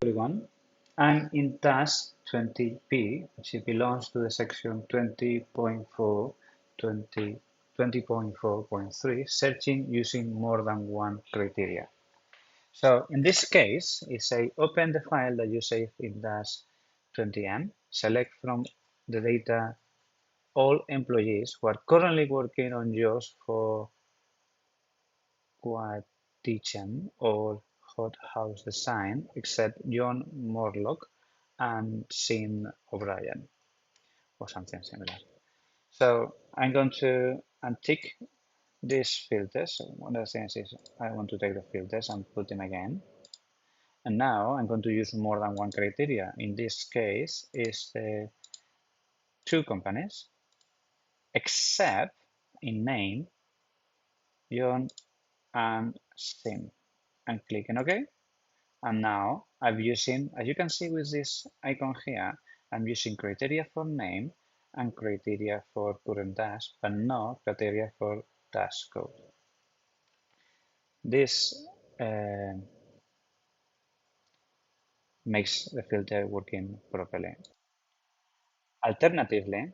everyone. I'm in Task 20P, which belongs to the section 20.4, 20.4.3, searching using more than one criteria. So in this case, it say open the file that you saved in Task 20M, select from the data all employees who are currently working on jobs for Teaching or Hot House Design, except John Morlock and Sean O'Brien, or something similar. So I'm going to untick these filters. So one of the things is I want to take the filters and put them again. And now I'm going to use more than one criteria. In this case, is the two companies, except in name, John and Sim, and clicking OK. And now I'm using, as you can see with this icon here, I'm using criteria for name and criteria for current task, but not criteria for task code. This makes the filter working properly. Alternatively,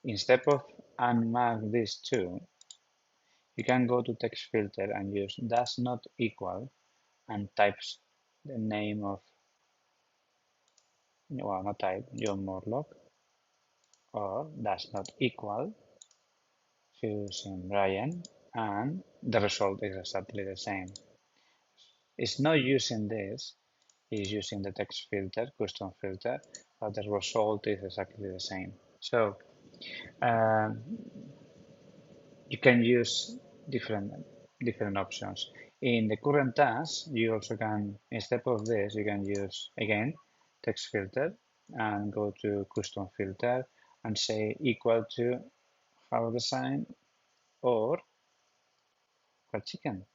instead of unmark these two, you can go to text filter and use does not equal and types the name of, well, not type, John Morlock, or does not equal choosing Brian, and the result is exactly the same. It's not using this, it's using the text filter, custom filter, but the result is exactly the same. So you can use different options. In the current task, you also can, instead of this, you can use again text filter and go to custom filter and say equal to house design or chicken.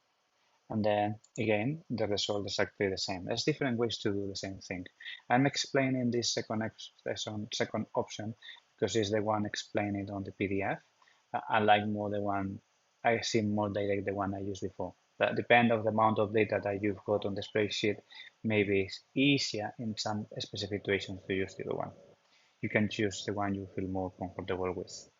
And then again, the result is exactly the same. There's different ways to do the same thing. I'm explaining this second option because it's the one explained on the PDF. I like more the one, I see more direct the one I used before. But depend of the amount of data that you've got on the spreadsheet, maybe it's easier in some specific situations to use the other one. You can choose the one you feel more comfortable with.